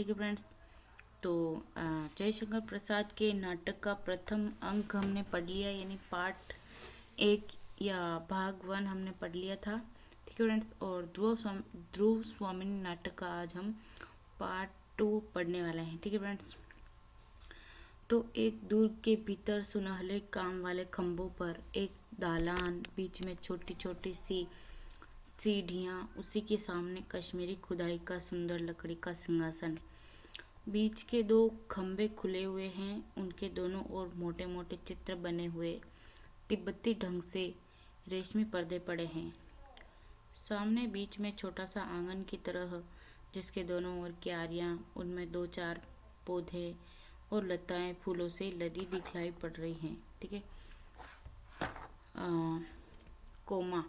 ठीक है फ्रेंड्स। तो जयशंकर प्रसाद के नाटक का प्रथम अंक हमने पढ़ लिया, यानी पार्ट 1 या भाग 1 हमने पढ़ लिया था। ठीक है फ्रेंड्स। और ध्रुव स्वामिनी नाटक का आज हम पार्ट 2 पढ़ने वाले हैं। ठीक है फ्रेंड्स। तो एक दुर्ग के भीतर सुनहले काम वाले खंभों पर एक दालान, बीच में छोटी छोटी सी सीढ़ियाँ, उसी के सामने कश्मीरी खुदाई का सुंदर लकड़ी का सिंहासन, बीच के 2 खंभे खुले हुए हैं, उनके दोनों ओर मोटे मोटे चित्र बने हुए तिब्बती ढंग से रेशमी पर्दे पड़े हैं। सामने बीच में छोटा सा आंगन की तरह, जिसके दोनों ओर क्यारियाँ, उनमें 2-4 पौधे और लताएं फूलों से लदी दिखलाई पड़ रही हैं। ठीक है। कोमा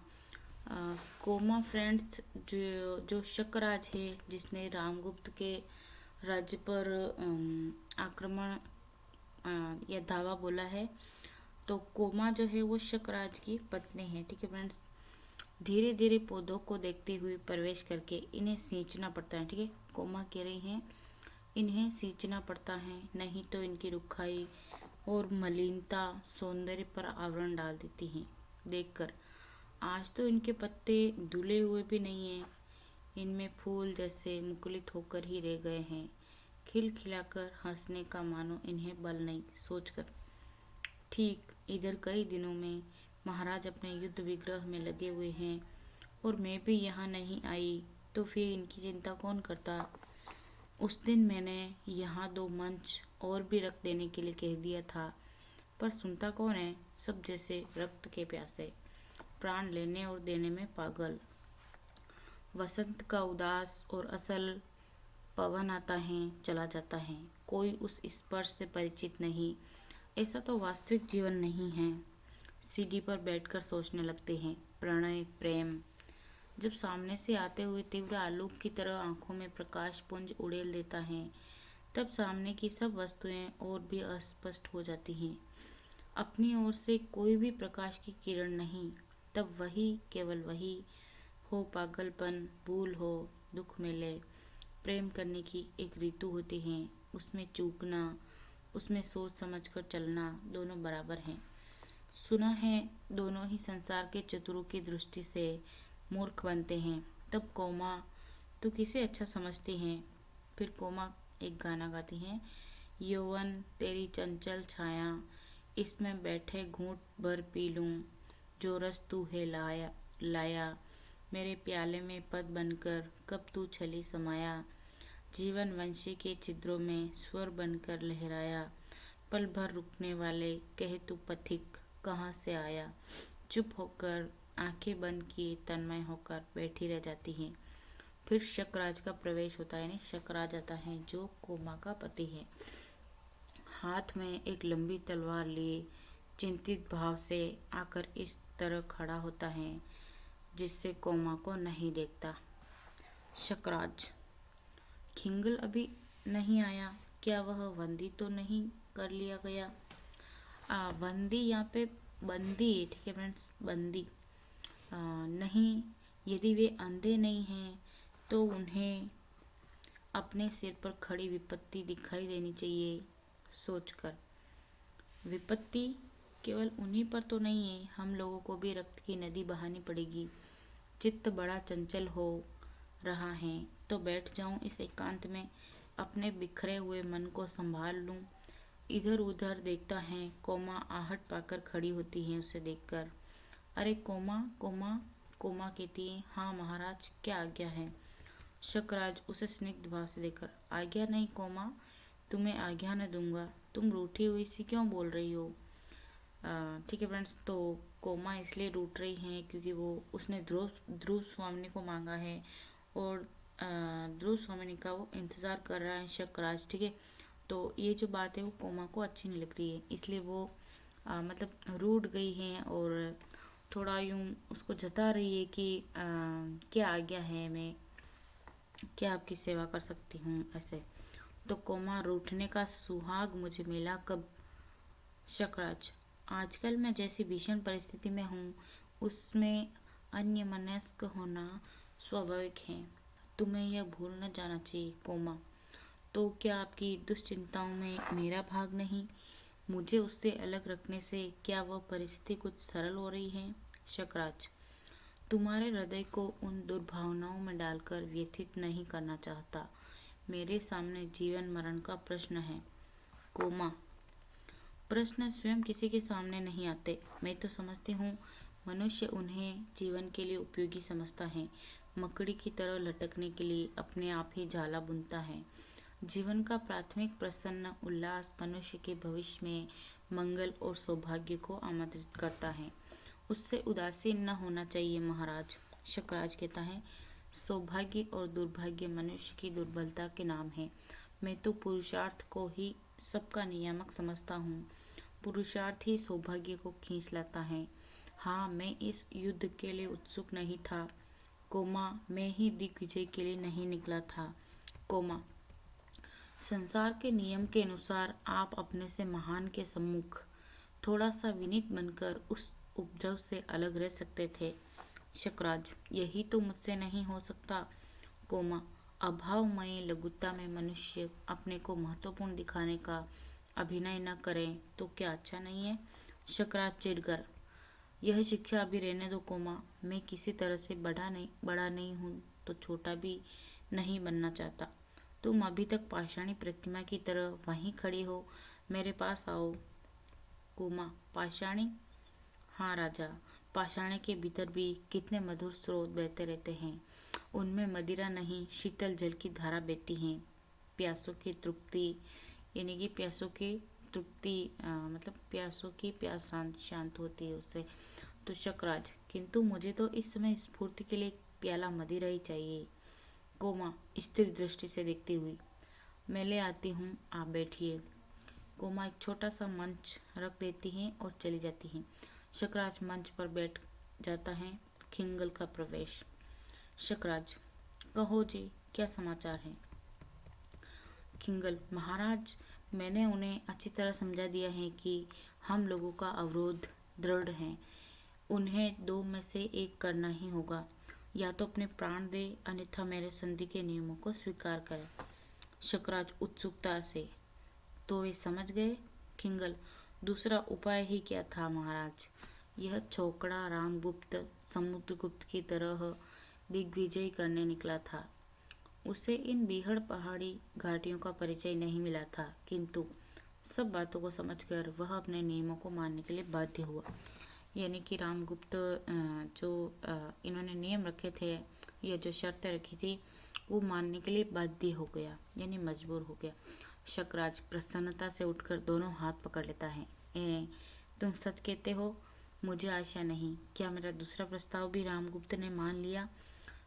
कोमा फ्रेंड्स, जो शकराज है, जिसने रामगुप्त के राज्य पर आक्रमण या धावा बोला है, तो कोमा जो है वो शकराज की पत्नी है। ठीक है फ्रेंड्स। धीरे धीरे पौधों को देखते हुए प्रवेश करके इन्हें सींचना पड़ता है। ठीक है। कोमा कह रही हैं इन्हें सींचना पड़ता है, नहीं तो इनकी रुखाई और मलिनता सौंदर्य पर आवरण डाल देती हैं। देखकर आज तो इनके पत्ते धुले हुए भी नहीं हैं, इनमें फूल जैसे मुकुलित होकर ही रह गए हैं। खिलखिलाकर हंसने का मानो इन्हें बल नहीं। सोचकर ठीक इधर कई दिनों में महाराज अपने युद्ध विग्रह में लगे हुए हैं और मैं भी यहाँ नहीं आई, तो फिर इनकी चिंता कौन करता। उस दिन मैंने यहाँ 2 मंच और भी रख देने के लिए कह दिया था, पर सुनता कौन है। सब जैसे रक्त के प्यासे, प्राण लेने और देने में पागल। वसंत का उदास और असल पवन आता है, चला जाता है, कोई उस स्पर्श से परिचित नहीं। ऐसा तो वास्तविक जीवन नहीं है। सीढ़ी पर बैठकर सोचने लगते हैं। प्रणय, प्रेम जब सामने से आते हुए तीव्र आलोक की तरह आंखों में प्रकाश पुंज उड़ेल देता है, तब सामने की सब वस्तुएं और भी अस्पष्ट हो जाती हैं। अपनी ओर से कोई भी प्रकाश की किरण नहीं, तब वही, केवल वही हो पागलपन, भूल हो, दुख मिले। प्रेम करने की एक ऋतु होती है, उसमें चूकना, उसमें सोच समझकर चलना, दोनों बराबर हैं। सुना है दोनों ही संसार के चतुरों की दृष्टि से मूर्ख बनते हैं। तब कोमा, तू किसे अच्छा समझती हैं। फिर कोमा एक गाना गाती हैं। यौवन तेरी चंचल छाया, इसमें बैठे घूंट भर पी लूं, जो रस तू है लाया, मेरे प्याले में पद बनकर कब तू छली समाया। जीवन वंशी के छिद्रों में स्वर बनकर लहराया, पल भर रुकने वाले कहे तू पथिक कहाँ से आया। चुप होकर आंखें बंद किए तन्मय होकर बैठी रह जाती हैं। फिर शकराज का प्रवेश होता है, यानी शकराज आता है, जो कोमा का पति है। हाथ में एक लंबी तलवार लिए चिंतित भाव से आकर इस तरह खड़ा होता है, जिससे कोमा को नहीं देखता। शकराज, खिंगल अभी नहीं आया क्या? वह बंदी तो नहीं कर लिया गया? बंदी यहाँ पे बंदी, ठीक है फ्रेंड्स, बंदी नहीं। यदि वे अंधे नहीं हैं तो उन्हें अपने सिर पर खड़ी विपत्ति दिखाई देनी चाहिए। सोचकर विपत्ति केवल उन्हीं पर तो नहीं है, हम लोगों को भी रक्त की नदी बहानी पड़ेगी। चित्त बड़ा चंचल हो रहा है, तो बैठ जाऊं इस एकांत में, अपने बिखरे हुए मन को संभाल लूं। इधर उधर देखता है। कोमा आहट पाकर खड़ी होती है उसे देखकर। अरे कोमा, कोमा। कोमा कहती है, हाँ महाराज, क्या आज्ञा है। शकराज उसे स्निग्ध भाव से देखकर, आज्ञा नहीं कोमा, तुम्हें आज्ञा न दूंगा। तुम रूठी हुई सी क्यों बोल रही हो। ठीक है फ्रेंड्स। तो कोमा इसलिए रूठ रही हैं क्योंकि वो उसने ध्रुव स्वामिनी को मांगा है और ध्रुव स्वामिनी का वो इंतज़ार कर रहा है शकराज। ठीक है। तो ये जो बात है वो कोमा को अच्छी नहीं लग रही है, इसलिए वो मतलब रूठ गई हैं और थोड़ा यूं उसको जता रही है कि क्या आज्ञा है, मैं क्या आपकी सेवा कर सकती हूँ, ऐसे। तो कोमा, रूठने का सुहाग मुझे मिला कब। शकराज, आजकल मैं जैसी भीषण परिस्थिति में हूँ उसमें अन्यमनस्क होना स्वाभाविक है। तुम्हें यह भूल न जाना चाहिए कोमा। तो क्या आपकी दुश्चिंताओं में मेरा भाग नहीं? मुझे उससे अलग रखने से क्या वह परिस्थिति कुछ सरल हो रही है? शकराज, तुम्हारे हृदय को उन दुर्भावनाओं में डालकर व्यथित नहीं करना चाहता। मेरे सामने जीवन मरण का प्रश्न है। कोमा, प्रश्न स्वयं किसी के सामने नहीं आते। मैं तो समझती हूँ मनुष्य उन्हें जीवन के लिए उपयोगी समझता है। मकड़ी की तरह लटकने के लिए अपने आप ही जाला बुनता है। जीवन का प्राथमिक प्रसन्न उल्लास मनुष्य के भविष्य में मंगल और सौभाग्य को आमंत्रित करता है। उससे उदासीन न होना चाहिए महाराज। शकराज कहता है, सौभाग्य और दुर्भाग्य मनुष्य की दुर्बलता के नाम है। मैं तो पुरुषार्थ को ही सबका नियामक समझता हूँ। पुरुषार्थ ही सौभाग्य को खींच लाता है। हाँ, मैं इस युद्ध के लिए उत्सुक नहीं था। कोमा, मैं ही दिग्विजय के लिए नहीं निकला था। कोमा, संसार के नियम के अनुसार आप अपने से महान के सम्मुख थोड़ा सा विनीत बनकर उस उपद्रव से अलग रह सकते थे। शकराज, यही तो मुझसे नहीं हो सकता। कोमा, अभावमय लघुता में मनुष्य अपने को महत्वपूर्ण दिखाने का अभिनय न करें तो क्या अच्छा नहीं है? शकराज चिढ़कर, यह शिक्षा अभी रहने दो कोमा। मैं किसी तरह से बड़ा नहीं हूँ तो छोटा भी नहीं बनना चाहता। तुम अभी तक पाषाणी प्रतिमा की तरह वहीं खड़ी हो। मेरे पास आओ। कोमा, पाषाणी? हाँ राजा, पाषाणी के भीतर भी कितने मधुर स्रोत बहते रहते हैं। उनमें मदिरा नहीं, शीतल जल की धारा बहती है। प्यासों की तृप्ति, यानी कि प्यासों की तृप्ति मतलब प्यासों की प्यास शांत होती है उससे। तो शकराज, किंतु मुझे तो इस समय स्फूर्ति के लिए एक प्याला मदिरा ही चाहिए। कोमा स्थिर दृष्टि से देखती हुई, मैं ले आती हूँ, आप बैठिए। कोमा एक छोटा सा मंच रख देती हैं और चली जाती हैं। शकराज मंच पर बैठ जाता है। खिंगल का प्रवेश। शकराज, कहो जी, क्या समाचार है? खिंगल, महाराज, मैंने उन्हें अच्छी तरह समझा दिया है कि हम लोगों का अवरोध दृढ़ है। उन्हें दो में से एक करना ही होगा, या तो अपने प्राण दे, अन्यथा मेरे संधि के नियमों को स्वीकार करें। शकराज उत्सुकता से, तो वे समझ गए? खिंगल, दूसरा उपाय ही क्या था महाराज? यह छोकड़ा रामगुप्त समुद्रगुप्त की तरह दिग्विजय करने निकला था। उसे इन बीहड़ पहाड़ी घाटियों का परिचय नहीं मिला था, किंतु सब बातों को समझकर वह अपने नियमों को मानने के लिए बाध्य हुआ। यानी कि रामगुप्त जो इन्होंने नियम रखे थे या जो शर्तें रखी थी वो मानने के लिए बाध्य हो गया, यानी मजबूर हो गया। शकराज प्रसन्नता से उठकर दोनों हाथ पकड़ लेता है। तुम सच कहते हो? मुझे आशा नहीं। क्या मेरा दूसरा प्रस्ताव भी रामगुप्त ने मान लिया?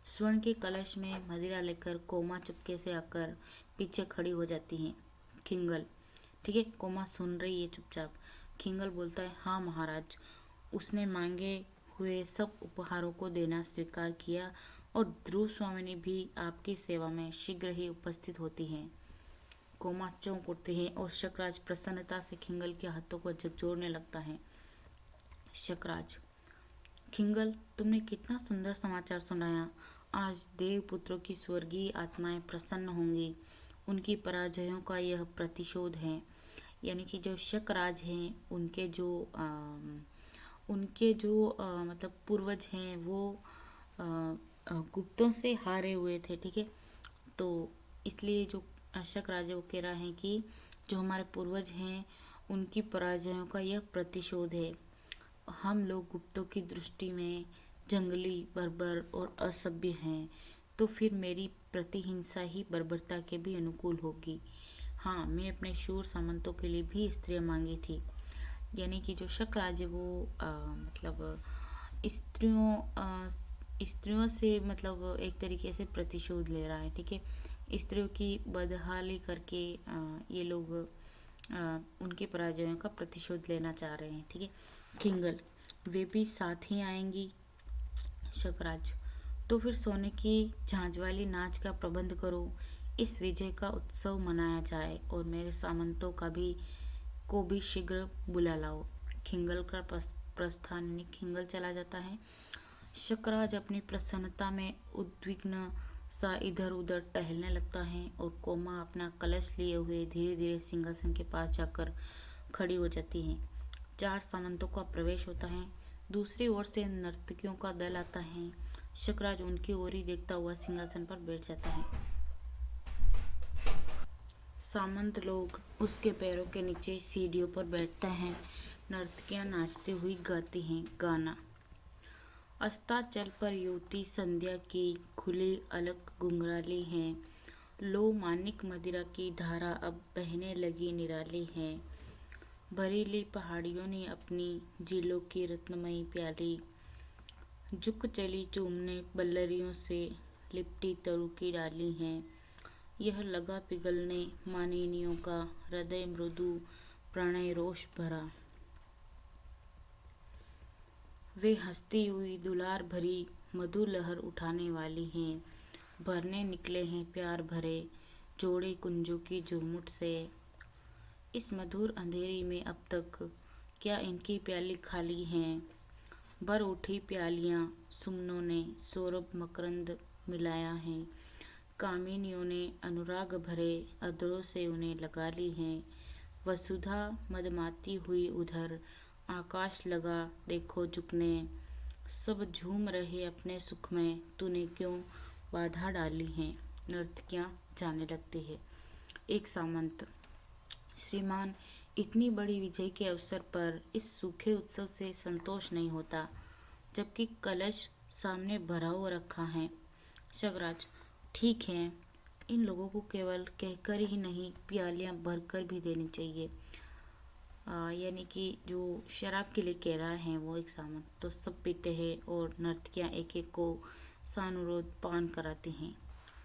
स्वर्ण के कलश में मदिरा लेकर कोमा चुपके से आकर पीछे खड़ी हो जाती है। खिंगल, ठीक है, कोमा सुन रही है चुपचाप। खिंगल बोलता है, हाँ महाराज। उसने मांगे हुए सब उपहारों को देना स्वीकार किया और ध्रुव स्वामिनी भी आपकी सेवा में शीघ्र ही उपस्थित होती हैं। कोमा चौंक उठती है और शकराज प्रसन्नता से खिंगल के हाथों को झकझोरने लगता है। शकराज, खिंगल, तुमने कितना सुंदर समाचार सुनाया। आज देवपुत्रों की स्वर्गीय आत्माएं प्रसन्न होंगी। उनकी पराजयों का यह प्रतिशोध है। यानी कि जो शकराज हैं उनके जो मतलब पूर्वज हैं वो गुप्तों से हारे हुए थे, ठीक है। तो इसलिए जो शकराज है वो कह रहा है कि जो हमारे पूर्वज हैं उनकी पराजयों का यह प्रतिशोध है। हम लोग गुप्तों की दृष्टि में जंगली, बर्बर और असभ्य हैं, तो फिर मेरी प्रतिहिंसा ही बर्बरता के भी अनुकूल होगी। हाँ, मैं अपने शूर सामंतों के लिए भी स्त्रियां मांगी थी। यानी कि जो शकराज है वो मतलब स्त्रियों से मतलब एक तरीके से प्रतिशोध ले रहा है, ठीक है। स्त्रियों की बदहाली करके ये लोग उनकी पराजयों का प्रतिशोध लेना चाह रहे हैं, ठीक है। खिंगल, वे भी साथ ही आएंगी। शकराज, तो फिर सोने की झांझ वाली नाच का प्रबंध करो। इस विजय का उत्सव मनाया जाए और मेरे सामंतों को भी शीघ्र बुला लाओ। खिंगल का प्रस्थान, खिंगल चला जाता है। शकराज अपनी प्रसन्नता में उद्विग्न सा इधर उधर टहलने लगता है और कोमा अपना कलश लिए हुए धीरे धीरे सिंहासन के पास जाकर खड़ी हो जाती है। 4 सामंतों का प्रवेश होता है। दूसरी ओर से नर्तकियों का दल आता है। शकराज उनकी ओर ही देखता हुआ सिंहासन पर बैठ जाता है। सामंत लोग उसके पैरों के नीचे सीढ़ियों पर बैठते हैं। नर्तकियां नाचती हुई गाती हैं गाना। अस्ताचल पर युवती संध्या की खुली अलग घुंघराली है। लो मानिक मदिरा की धारा अब बहने लगी निराली है। बरीली पहाड़ियों ने अपनी झीलों की रत्नमयी प्याली झुक चली चूमने बल्लरियों से लिपटी तरु की डाली है। यह लगा पिघलने मानिनियों का हृदय मृदु प्रणय रोष भरा। वे हंसती हुई दुलार भरी मधु लहर उठाने वाली हैं। भरने निकले हैं प्यार भरे जोड़े कुंजों की झुरमुट से। इस मधुर अंधेरी में अब तक क्या इनकी प्याली खाली हैं। भर उठी प्यालियां सुमनों ने सौरभ मकरंद मिलाया है। कामिनियों ने अनुराग भरे अधरों से उन्हें लगा ली है। वसुधा मदमाती हुई उधर आकाश लगा देखो झुकने। सब झूम रहे अपने सुख में तूने क्यों बाधा डाली है। नर्तकियां जाने लगती है। एक सामंत, श्रीमान, इतनी बड़ी विजय के अवसर पर इस सूखे उत्सव से संतोष नहीं होता, जबकि कलश सामने भरा हुआ रखा है। शकराज, ठीक है, इन लोगों को केवल कहकर ही नहीं प्यालियां भरकर भी देनी चाहिए। यानी कि जो शराब के लिए कह रहा है वो एक सामंत, तो सब पीते हैं और नर्तकियां एक एक को सानुरोध पान कराती हैं।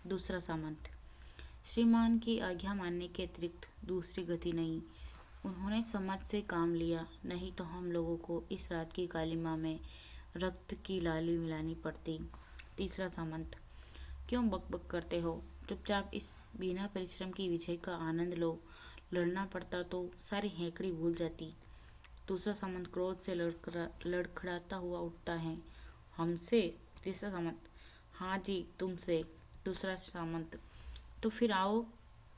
दूसरा सामंत, श्रीमान की आज्ञा मानने के अतिरिक्त दूसरी गति नहीं। उन्होंने समझ से काम लिया, नहीं तो हम लोगों को इस रात की कालिमा में रक्त की लाली मिलानी पड़ती। तीसरा सामंत, क्यों बकबक करते हो, चुपचाप इस बिना परिश्रम की विजय का आनंद लो। लड़ना पड़ता तो सारी हेकड़ी भूल जाती। दूसरा सामंत क्रोध से लड़खड़ाता हुआ उठता है। हमसे? तीसरा सामंत, हाँ जी तुमसे। दूसरा सामंत, तो फिर आओ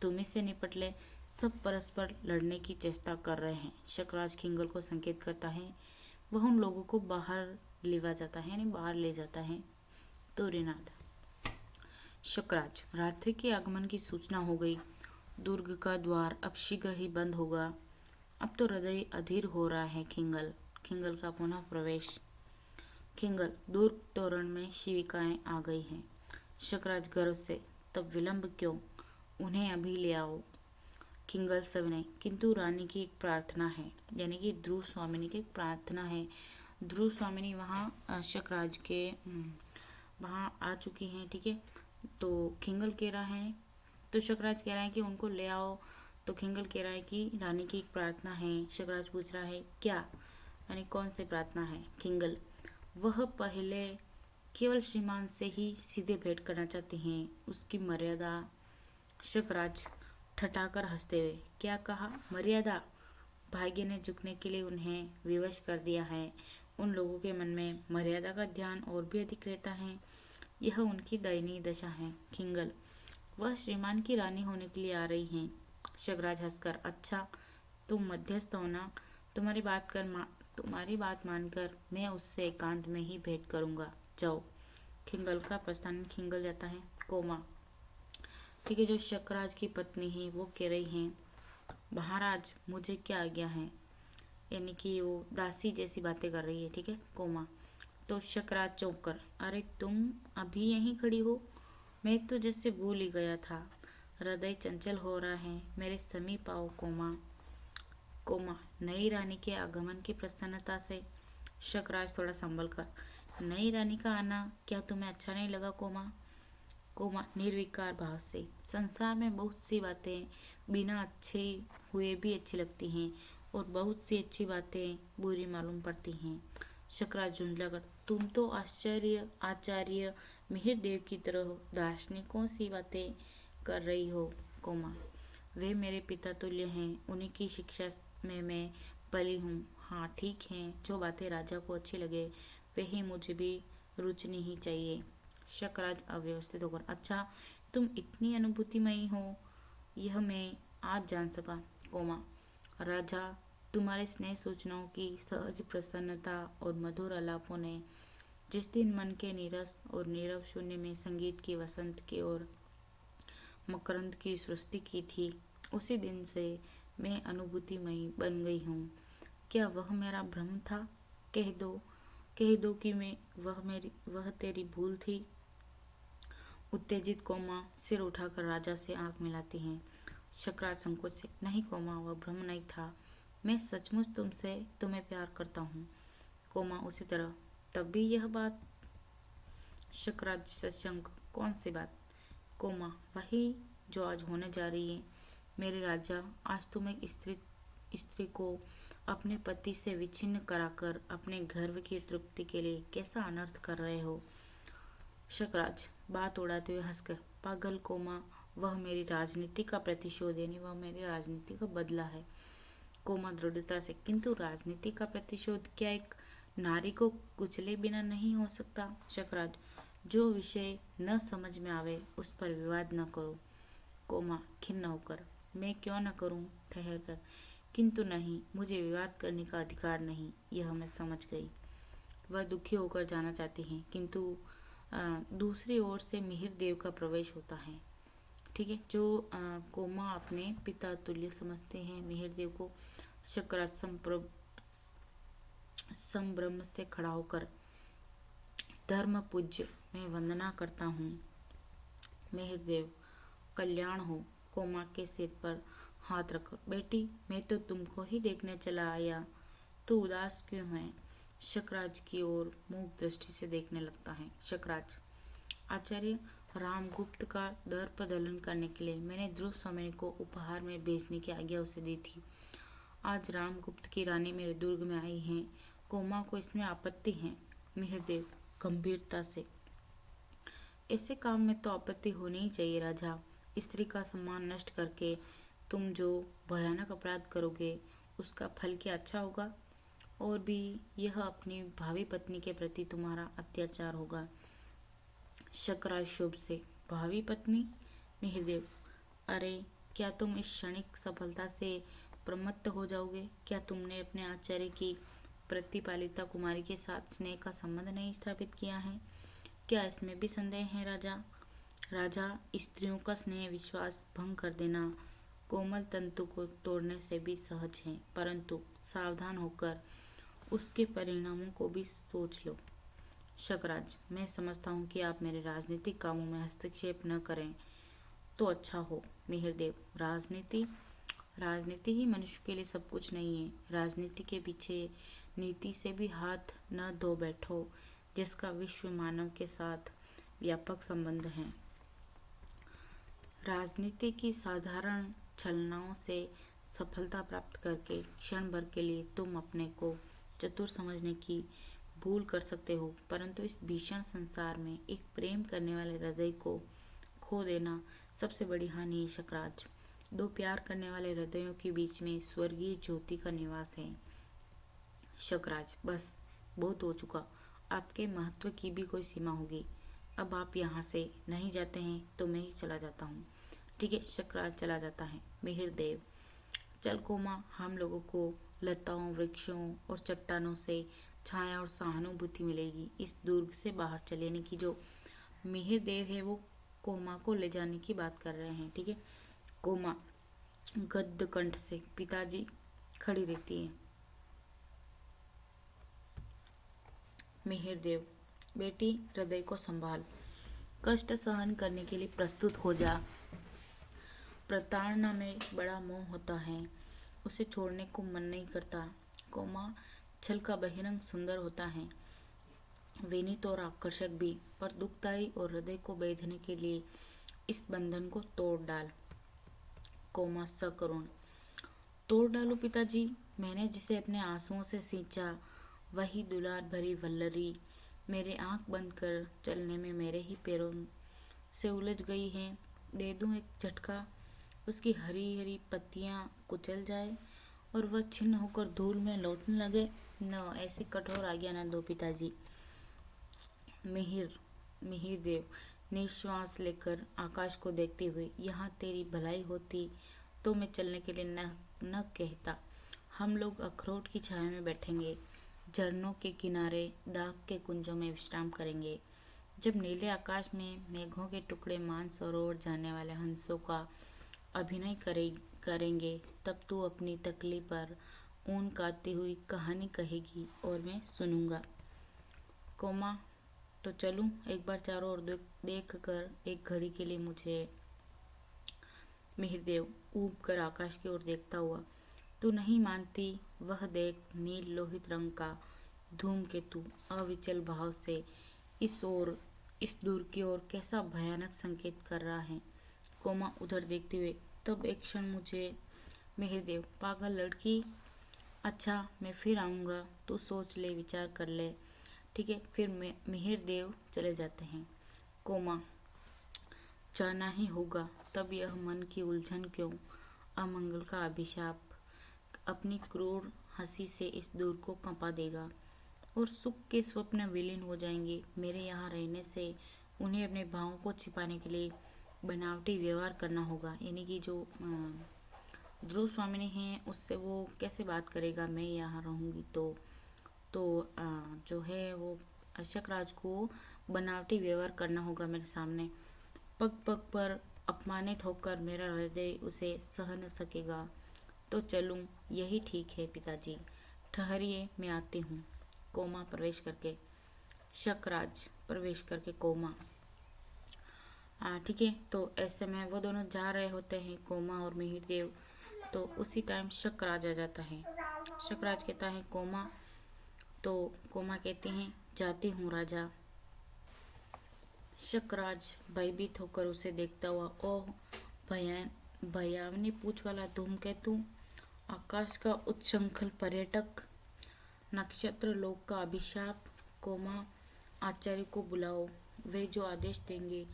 तुम्ही से निपट ले। सब परस्पर लड़ने की चेष्टा कर रहे हैं। शकराज खिंगल को संकेत करता है। वह उन लोगों को बाहर लेवा जाता है, यानी बाहर ले जाता है। तोरीनाद। शकराज, रात्रि के आगमन की सूचना हो गई। दुर्ग का द्वार अब शीघ्र ही बंद होगा। अब तो हृदय अधीर हो रहा है। खिंगल खिंगल का पुनः प्रवेश। खिंगल, दुर्ग तोरण में शिविकाएं आ गई हैं। शकराज गर्व से, तब विलंब क्यों, उन्हें अभी ले आओ। खिंगल सविनय, किंतु रानी की एक प्रार्थना है, यानी कि ध्रुव स्वामिनी की एक प्रार्थना है। ध्रुव स्वामिनी वहाँ शकराज के वहाँ आ चुकी हैं, ठीक है। तो खिंगल कह रहा है, तो शकराज कह रहा है कि उनको ले आओ। तो खिंगल कह रहा है कि रानी की एक प्रार्थना है। शकराज पूछ रहा है क्या, यानी कौन सी प्रार्थना है। खिंगल, वह पहले केवल श्रीमान से ही सीधे भेंट करना चाहते हैं, उसकी मर्यादा। शकराज ठठाकर हंसते हुए, क्या कहा, मर्यादा? भाग्य ने झुकने के लिए उन्हें विवश कर दिया है। उन लोगों के मन में मर्यादा का ध्यान और भी अधिक रहता है। यह उनकी दयनीय दशा है। खिंगल, वह श्रीमान की रानी होने के लिए आ रही हैं। शकराज हंसकर, अच्छा तुम मध्यस्थ होना, तुम्हारी बात मानकर मैं उससे एकांत में ही भेंट करूंगा। जाओ। खिंगल का प्रस्थान। खिंगल जाता है। कोमा, ठीक है, जो शकराज की पत्नी है वो कह रही हैं, महाराज मुझे क्या आज्ञा है, यानी कि वो दासी जैसी बातें कर रही है, ठीक है। कोमा, तो शकराज चौंक कर, अरे तुम अभी यहीं खड़ी हो, मैं तो जैसे भूल ही गया था। हृदय चंचल हो रहा है, मेरे समीप आओ कोमा। कोमा, नई रानी के आगमन की प्रसन्नता से। शकराज थोड़ा संभल कर, नई रानी का आना क्या तुम्हें अच्छा नहीं लगा कोमा? कोमा निर्विकार भाव से, संसार में बहुत सी बातें बिना अच्छे हुए भी अच्छी लगती हैं और बहुत सी अच्छी बातें बुरी मालूम पड़ती हैं। शकराज झुंझला कर, तुम तो आचार्य मिहिर देव की तरह दार्शनिकों सी बातें कर रही हो। कोमा, वे मेरे पिता तुल्य हैं, उन्हीं की शिक्षा में मैं पली हूँ। हाँ ठीक है, जो बातें राजा को अच्छी लगे वे ही मुझे भी रुचनी ही चाहिए। शकराज अव्यवस्थित होकर, अच्छा तुम इतनी अनुभूतिमयी हो, यह मैं आज जान सका। कोमा, राजा, तुम्हारे स्नेह सूचनाओं की सहज प्रसन्नता और मधुर आलापों ने जिस दिन मन के नीरस और नीरव शून्य में संगीत की वसंत की और मकरंद की सृष्टि की थी, उसी दिन से मैं अनुभूतिमयी बन गई हूँ। क्या वह मेरा भ्रम था? कह दो, कह दो कि मैं वह तेरी भूल थी। उत्तेजित कोमा सिर उठाकर राजा से आंख मिलाती हैं। शकराज संकोच से, नहीं कोमा, वह भ्रम नहीं था, मैं सचमुच तुम्हें प्यार करता हूँ। कोमा उसी तरह, तब भी यह बात? शकराज सशंक, कौन सी बात? कोमा, वही जो आज होने जा रही है। मेरे राजा, आज तुम एक स्त्री को अपने पति से विच्छिन्न कराकर अपने गर्व की तृप्ति के लिए कैसा अनर्थ कर रहे हो। शकराज बात उड़ाते हुए हंसकर, पागल कोमा, वह मेरी राजनीति का प्रतिशोध यानी वह मेरी राजनीति का बदला है। कोमा दृढ़ता से, किंतु राजनीति का प्रतिशोध क्या एक नारी को कुचले बिना नहीं हो सकता? शकराज, जो विषय न समझ में आवे उस पर विवाद न करो। कोमा खिन्न होकर, मैं क्यों न करूं? ठहर कर, किंतु नहीं, मुझे विवाद करने का अधिकार नहीं, यह मैं समझ गई। वह दुखी होकर जाना चाहती हैं, किंतु दूसरी ओर से मिहिर देव का प्रवेश होता है। ठीक है, जो कोमा अपने पिता तुल्य समझते हैं मिहिर देव को। शकराज संभ्रम से खड़ा होकर, धर्म पूज्य, मैं वंदना करता हूँ। मिहिर देव, कल्याण हो। कोमा के सिर पर हाथ रखकर, बेटी, मैं तो तुमको ही देखने चला आया, तू उदास क्यों है? शकराज की ओर मूक दृष्टि से देखने लगता है। शकराज, आचार्य रामगुप्त का दर्प दलन करने के लिए मैंने ध्रुव स्वामिनी को उपहार में भेजने की आज्ञा उसे दी थी। आज रामगुप्त की रानी मेरे दुर्ग में आई हैं, कोमा को इसमें आपत्ति है। मिहिरदेव गंभीरता से, ऐसे काम में तो आपत्ति होनी ही चाहिए राजा। स्त्री का सम्मान नष्ट करके तुम जो भयानक अपराध करोगे उसका फल क्या अच्छा होगा? और भी यह अपनी भावी पत्नी के प्रति तुम्हारा अत्याचार होगा। शकराज शुभ से, भावी पत्नी? मिहिरदेव, अरे क्या तुम इस क्षणिक सफलता से प्रमत्त हो जाओगे? क्या तुमने अपने आचार्य की प्रतिपालिता कुमारी के साथ स्नेह का संबंध नहीं स्थापित किया है? क्या इसमें भी संदेह है राजा? राजा, स्त्रियों का स्नेह विश्वास भंग कर देना कोमल तंतु को तोड़ने से भी सहज है, परंतु सावधान होकर उसके परिणामों को भी सोच लो। शकराज, मैं समझता हूँ कि आप मेरे राजनीतिक कामों में हस्तक्षेप न करें तो अच्छा हो। मिहिरदेव, राजनीति? राजनीति ही मनुष्य के लिए सब कुछ नहीं है। राजनीति के पीछे नीति से भी हाथ न धो बैठो, जिसका विश्व मानव के साथ व्यापक संबंध है। राजनीति की साधारण छलनाओं से सफलता प्राप्त करके क्षण भर के लिए तुम अपने को चतुर समझने की भूल कर सकते हो, परंतु इस भीषण संसार में एक प्रेम करने वाले हृदय को खो देना सबसे बड़ी हानि है। शकराज, दो प्यार करने वाले हृदयों के बीच में स्वर्गीय ज्योति का निवास है। शकराज, बस बहुत हो चुका, आपके महत्व की भी कोई सीमा होगी। अब आप यहाँ से नहीं जाते हैं तो मैं ही चला जाता हूँ। ठीक है, शकराज चला जाता है। मिहिर देव, चल कोमा, हम लोगों को लताओं, वृक्षों और चट्टानों से छाया और सहानुभूति मिलेगी। इस दुर्ग से बाहर चले, यानी कि जो मिहिर देव है वो कोमा को ले जाने की बात कर रहे हैं। ठीक है, कोमा गद्य कंठ से, पिताजी, खड़ी रहती है। मिहिर देव, बेटी, हृदय को संभाल, कष्ट सहन करने के लिए प्रस्तुत हो जा। प्रताड़ना में बड़ा मोह होता है, उसे छोड़ने को मन नहीं करता। कोमा, छल का बहिरंग सुंदर होता है, विनीत और आकर्षक भी, पर दुखदायी और हृदय को बेधने के लिए इस बंधन को तोड़ डाल। कोमा सकरुण, तोड़ डालो पिताजी, मैंने जिसे अपने आंसुओं से सींचा वही दुलार भरी वल्लरी मेरे आंख बंद कर चलने में मेरे ही पैरों से उलझ गई है। दे दूं एक झटका, उसकी हरी हरी पत्तियां कुचल जाए और वह छिन्न होकर धूल में लौटने लगे। न, ऐसी कठोर आज्ञा न दो पिताजी। मिहिर, मिहिर देव निश्वास लेकर आकाश को देखते हुए, यहाँ तेरी भलाई होती तो मैं चलने के लिए न कहता। हम लोग अखरोट की छाया में बैठेंगे, झरनों के किनारे दाग के कुंजों में विश्राम करेंगे। जब नीले आकाश में मेघों के टुकड़े मानसरोवर जाने वाले हंसों का अभिनय करेंगे, तब तू अपनी तकली पर ऊन काटती हुई कहानी कहेगी और मैं सुनूंगा। कोमा, तो चलूं? एक बार चारों ओर देख कर एक घड़ी के लिए मुझे मिहिरदेव ऊब कर आकाश की ओर देखता हुआ, तू नहीं मानती? वह देख, नील लोहित रंग का धूमकेतु अविचल भाव से इस दूर की ओर कैसा भयानक संकेत कर रहा है। कोमा उधर देखते हुए, तब एक क्षण मुझे मिहिरदेव, पागल लड़की, अच्छा मैं फिर आऊँगा, तू सोच ले, विचार कर ले, ठीक है? फिर मिहिरदेव चले जाते हैं। कोमा, जाना ही होगा, तब यह मन की उलझन क्यों? अमंगल का अभिशाप अपनी क्रूर हंसी से इस दूर को कंपा देगा और सुख के स्वप्न विलीन हो जाएंगे। मेरे यहाँ रहने से उन्हें अपने भावों को छिपाने के लिए बनावटी व्यवहार करना होगा। यानी कि जो ध्रुव स्वामिनी हैं उससे वो कैसे बात करेगा, मैं यहाँ रहूँगी तो जो है वो अशक राज को बनावटी व्यवहार करना होगा मेरे सामने। पग पग पर अपमानित होकर मेरा हृदय उसे सह न सकेगा। तो चलूं, यही ठीक है पिताजी। ठहरिए, मैं आती हूँ। कोमा प्रवेश करके, शकराज प्रवेश करके कोमा। ठीक है, तो ऐसे में वो दोनों जा रहे होते हैं, कोमा और मिहिरदेव। तो उसी टाइम शकराज आ जाता है। शकराज कहता है कोमा, तो कोमा कहती हैं, जाती हूँ राजा। शकराज भयभीत होकर उसे देखता हुआ, ओह भयावनी पूंछ वाला धूमकेतु, आकाश का उच्छृंखल पर्यटक, नक्षत्र लोक का अभिशाप। कोमा, आचार्य को बुलाओ, वे जो आदेश देंगे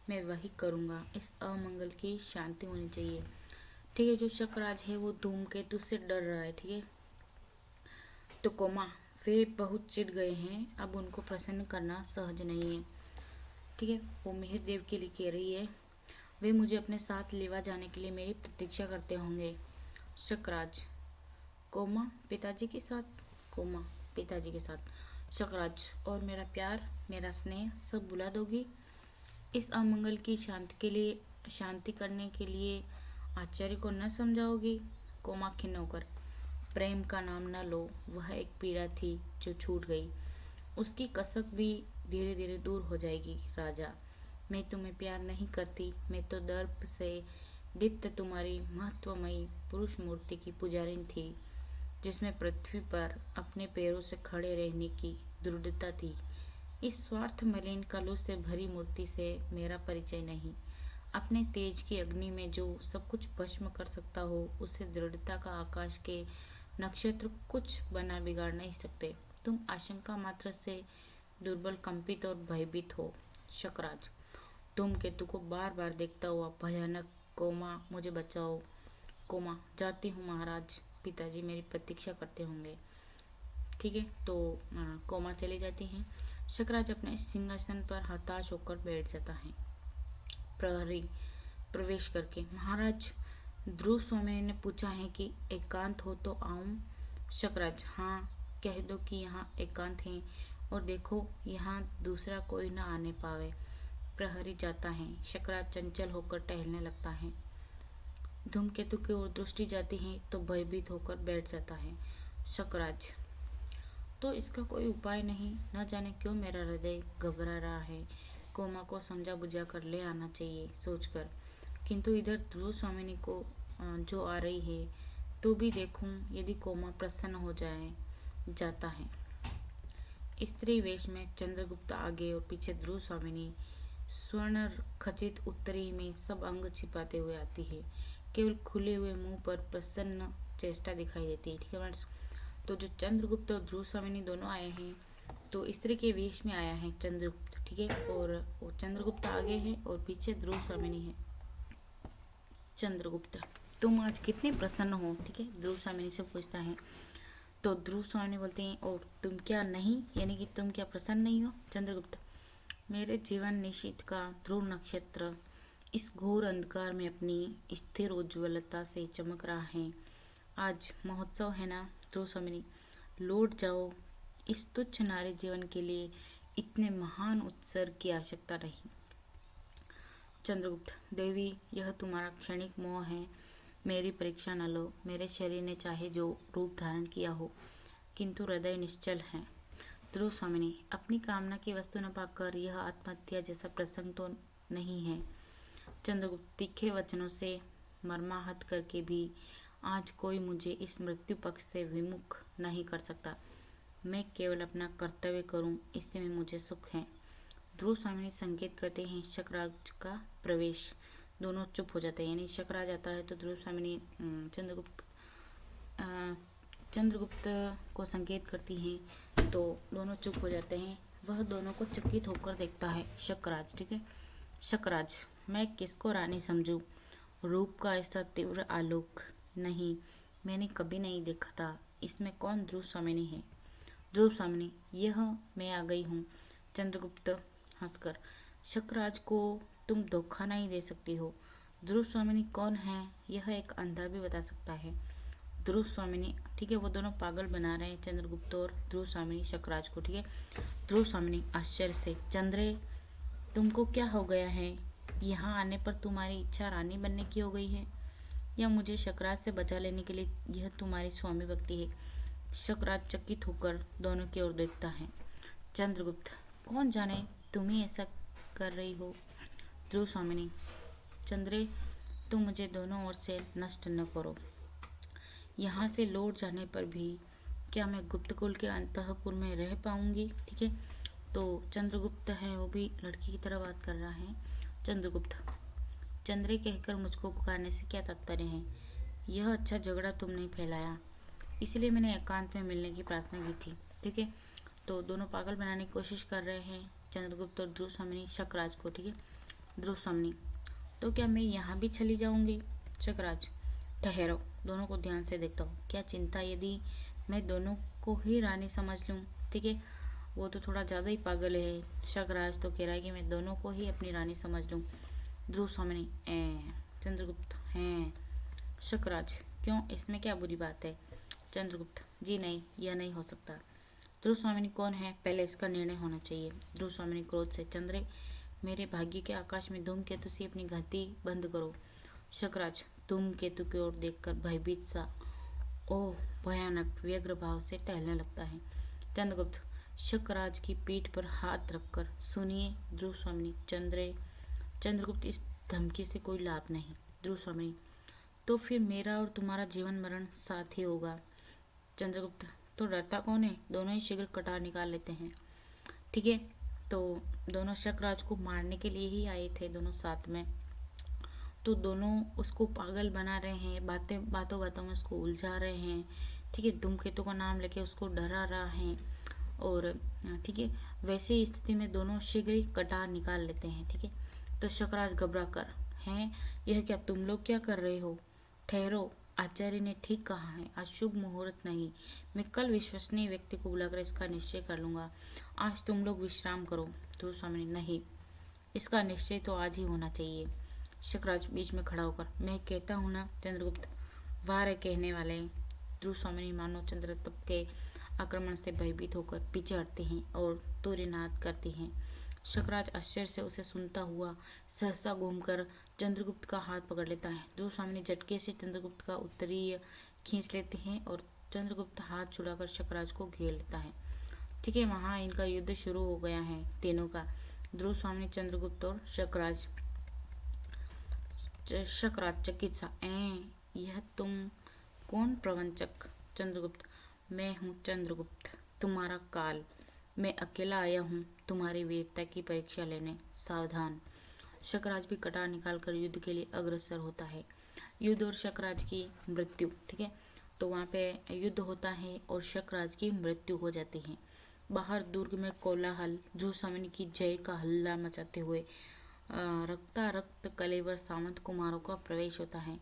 मैं वही करूँगा। इस अमंगल की शांति होनी चाहिए। ठीक है, जो शकराज है वो धूमकेतु से डर रहा है। ठीक है, तो कोमा, वे बहुत चिढ़ गए हैं, अब उनको प्रसन्न करना सहज नहीं है। ठीक है, वो मिहिरदेव के लिए कह रही है, वे मुझे अपने साथ लेवा जाने के लिए मेरी प्रतीक्षा करते होंगे। शकराज, कोमा पिताजी के साथ? कोमा, पिताजी के साथ। शकराज, और मेरा प्यार, मेरा स्नेह सब बुला दोगी? इस अमंगल की शांति करने के लिए आचार्य को न समझाओगी? कोमा खिन्न होकर, प्रेम का नाम न लो, वह एक पीड़ा थी जो छूट गई, उसकी कसक भी धीरे धीरे दूर हो जाएगी। राजा, मैं तुम्हें प्यार नहीं करती, मैं तो दर्प से दीप्त तुम्हारी महत्वमयी पुरुष मूर्ति की पुजारिन थी, जिसमें पृथ्वी पर अपने पैरों से खड़े रहने की दृढ़ता थी। इस स्वार्थ मलिन कलुष से भरी मूर्ति से मेरा परिचय नहीं। अपने तेज की अग्नि में जो सब कुछ भस्म कर सकता हो, उससे दृढ़ता का आकाश के नक्षत्र कुछ बना बिगाड़ नहीं सकते। तुम आशंका मात्र से दुर्बल, कंपित और भयभीत हो। शकराज, धूमकेतु को बार बार देखता हुआ भयानक, कोमा मुझे बचाओ। कोमा, जाती हूँ महाराज, पिताजी मेरी प्रतीक्षा करते होंगे। ठीक है, तो कोमा चली जाती हैं। शकराज अपने सिंहासन पर हताश होकर बैठ जाता है। प्रहरी प्रवेश करके, महाराज, ध्रुव स्वामी ने पूछा है कि एकांत हो तो आऊं? शकराज, हाँ, कह दो कि यहाँ एकांत है और देखो यहाँ दूसरा कोई न आने पावे। प्रहरी जाता है। शकराज चंचल होकर टहलने लगता है। धूमकेतु की ओर दृष्टि जाती है तो भयभीत होकर बैठ जाता है। शकराज, तो इसका कोई उपाय नहीं, न जाने क्यों मेरा हृदय घबरा रहा है। कोमा को समझा बुझा कर ले आना चाहिए सोचकर, किंतु इधर ध्रुव स्वामिनी को जो आ रही है, तो भी देखूं यदि कोमा प्रसन्न हो जाता है। स्त्री वेश में चंद्रगुप्त आगे और पीछे ध्रुव स्वामिनी स्वर्ण खचित उत्तरी में सब अंग छिपाते हुए आती है। केवल खुले हुए मुंह पर प्रसन्न चेष्टा दिखाई देती है। ठीक है फ्रेंड्स, तो जो चंद्रगुप्त और ध्रुव स्वामिनी दोनों आए हैं, तो स्त्री के वेश में आया है चंद्रगुप्त। ठीक है, और वो चंद्रगुप्त आगे है और पीछे ध्रुव स्वामिनी है। चंद्रगुप्त, तुम आज कितने प्रसन्न हो? ठीक है, ध्रुव स्वामिनी से पूछता है। तो ध्रुव स्वामी बोलते हैं, और तुम क्या नहीं, यानी कि तुम क्या प्रसन्न नहीं हो? चंद्रगुप्त, मेरे जीवन निशीथ का ध्रुव नक्षत्र इस घोर अंधकार में अपनी स्थिर उज्ज्वलता से चमक रहा है। आज महोत्सव है ना ध्रुव स्वामिनी, लौट जाओ। इस तुच्छ नारी जीवन के लिए इतने महान उत्सर्ग की आवश्यकता नहीं। चंद्रगुप्त देवी, यह तुम्हारा क्षणिक मोह है। मेरी परीक्षा न लो। मेरे शरीर ने चाहे जो रूप धारण किया हो, किंतु हृदय निश्चल है। ध्रुव स्वामिनी, अपनी कामना की वस्तु न पाकर यह आत्महत्या जैसा प्रसंग तो नहीं है। चंद्रगुप्त तीखे वचनों से मर्माहत करके भी आज कोई मुझे इस मृत्यु पक्ष से विमुख नहीं कर सकता। मैं केवल अपना कर्तव्य करूं, इसी में मुझे सुख है। ध्रुव स्वामिनी संकेत करते हैं शकराज का प्रवेश। दोनों चुप हो जाते हैं, यानी शकराज आता है तो ध्रुव स्वामिनी चंद्रगुप्त को संकेत करती हैं तो दोनों चुप हो जाते हैं। वह दोनों को चकित होकर देखता है शकराज। ठीक है, शकराज, मैं किसको रानी समझूं? रूप का ऐसा तीव्र आलोक नहीं, मैंने कभी नहीं देखा था। इसमें कौन ध्रुव स्वामिनी है? ध्रुव स्वामिनी, यह मैं आ गई हूँ। चंद्रगुप्त हंसकर, शकराज को तुम धोखा नहीं दे सकती हो। ध्रुव स्वामिनी कौन है यह एक अंधा भी बता सकता है। ध्रुव स्वामिनी, ठीक है, वो दोनों पागल बना रहे हैं चंद्रगुप्त और ध्रुव स्वामिनी शकराज को। ठीक है, ध्रुव स्वामिनी आश्चर्य से, चंद्रे तुमको क्या हो गया है? यहाँ आने पर तुम्हारी इच्छा रानी बनने की हो गई है या मुझे शकराज से बचा लेने के लिए यह तुम्हारी स्वामी भक्ति है? शकराज चकित होकर दोनों की ओर देखता है। चंद्रगुप्त, कौन जाने तुम ही ऐसा कर रही हो। ध्रुव स्वामिनी, चंद्रे तुम मुझे दोनों ओर से नष्ट न करो। यहाँ से लौट जाने पर भी क्या मैं गुप्तकुल के अंतःपुर में रह पाऊंगी? ठीक है, तो चंद्रगुप्त है वो भी लड़की की तरह बात कर रहा है। चंद्रगुप्त, चंद्रे कहकर मुझको पुकारने से क्या तात्पर्य है? यह अच्छा झगड़ा तुमने फैलाया, इसलिए मैंने एकांत में मिलने की प्रार्थना की थी। ठीक है, तो दोनों पागल बनाने की कोशिश कर रहे हैं चंद्रगुप्त और ध्रुव स्वामिनी शकराज को। ठीक है, ध्रुव स्वामिनी, तो क्या मैं यहाँ भी चली जाऊंगी? शकराज, ठहरो, दोनों को ध्यान से देखता हूँ। क्या चिंता यदि मैं दोनों को ही रानी समझ लूँ? ठीक है, वो तो थोड़ा ज़्यादा ही पागल है। शकराज तो कह रहा है कि मैं दोनों को ही अपनी रानी समझ लूँ। ध्रुव स्वामिनी, चंद्रगुप्त, हैं। शकराज, क्यों, इसमें क्या बुरी बात है? चंद्रगुप्त, जी नहीं, यह नहीं हो सकता। ध्रुव स्वामिनी कौन है, पहले इसका निर्णय होना चाहिए। ध्रुव स्वामिनी क्रोध से, चंद्रे मेरे भाग्य के आकाश में धूमकेतु से अपनी घाती बंद करो। शकराज धूमकेतु की ओर देखकर भयभीत सा, ओह भयानक, व्यग्र भाव से टहलने लगता है। चंद्रगुप्त शकराज की पीठ पर हाथ रखकर, सुनिए ध्रुव स्वामिनी, चंद्रगुप्त, इस धमकी से कोई लाभ नहीं। ध्रुव स्वामिनी, तो फिर मेरा और तुम्हारा जीवन मरण साथ ही होगा। चंद्रगुप्त, तो डरता कौन है, दोनों ही शीघ्र कटार निकाल लेते हैं। ठीक है, तो दोनों शकराज को मारने के लिए ही आए थे दोनों साथ में, तो दोनों उसको पागल बना रहे हैं, बातों बातों में उसको उलझा रहे हैं। ठीक है, धूमकेतु का नाम लेके उसको डरा रहा है और ठीक है, वैसे स्थिति में दोनों शीघ्र ही कटार निकाल लेते हैं। ठीक है, तो शकराज घबरा कर, हैं यह क्या, तुम लोग क्या कर रहे हो? ठहरो, आचार्य ने ठीक कहा है, आज शुभ मुहूर्त नहीं। मैं कल विश्वसनीय व्यक्ति को बुलाकर इसका निश्चय कर लूँगा। आज तुम लोग विश्राम करो। ध्रुव स्वामी, नहीं, इसका निश्चय तो आज ही होना चाहिए। शकराज बीच में खड़ा होकर, मैं कहता हूँ ना। चंद्रगुप्त, वाह रे कहने वाले। ध्रुव स्वामी मानो चंद्रगुप्त के आक्रमण से भयभीत होकर पीछे हटते हैं और तूर्यनाद करते हैं। शकराज आश्चर्य से उसे सुनता हुआ सहसा घूमकर चंद्रगुप्त का हाथ पकड़ लेता है। ध्रुव स्वामी झटके से चंद्रगुप्त का उत्तरीय खींच लेते हैं और चंद्रगुप्त हाथ छुड़ाकर शकराज को घेर लेता है। ठीक है, वहाँ इनका युद्ध शुरू हो गया है तीनों का। ध्रुव स्वामी, चंद्रगुप्त और शकराज। शकराज चकित सा, यह तुम कौन प्रवंचक? चंद्रगुप्त, मैं हूँ चंद्रगुप्त, तुम्हारा काल। मैं अकेला आया हूँ तुम्हारी वीरता की परीक्षा लेने, सावधान। शकराज भी कटार निकालकर युद्ध के लिए अग्रसर होता है। युद्ध और शकराज की मृत्यु। ठीक है, तो वहाँ पे युद्ध होता है और शकराज की मृत्यु हो जाती है। बाहर दुर्ग में कोलाहल, ध्रुव स्वामी की जय का हल्ला मचाते हुए रक्तारक्त कलेवर सामंत कुमारों का प्रवेश होता है।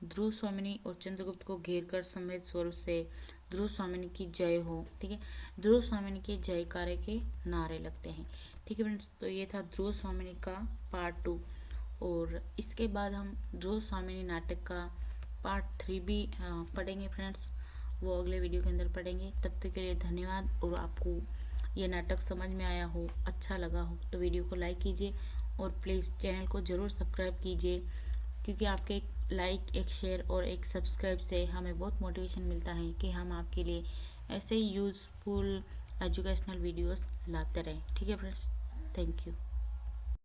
ध्रुव स्वामिनी और चंद्रगुप्त को घेरकर समेत स्वरूप से ध्रुव स्वामिनी की जय हो। ठीक है, ध्रुव स्वामिनी के जयकारे के नारे लगते हैं। ठीक है फ्रेंड्स, तो ये था ध्रुव स्वामिनी का पार्ट 2। और इसके बाद हम ध्रुव स्वामिनी नाटक का पार्ट 3 भी पढ़ेंगे फ्रेंड्स, वो अगले वीडियो के अंदर पढ़ेंगे। तब तक के लिए धन्यवाद। और आपको ये नाटक समझ में आया हो, अच्छा लगा हो, तो वीडियो को लाइक कीजिए और प्लीज़ चैनल को ज़रूर सब्सक्राइब कीजिए, क्योंकि आपके एक लाइक, एक शेयर और एक सब्सक्राइब से हमें बहुत मोटिवेशन मिलता है कि हम आपके लिए ऐसे ही यूज़फुल एजुकेशनल वीडियोस लाते रहें। ठीक है फ्रेंड्स, थैंक यू।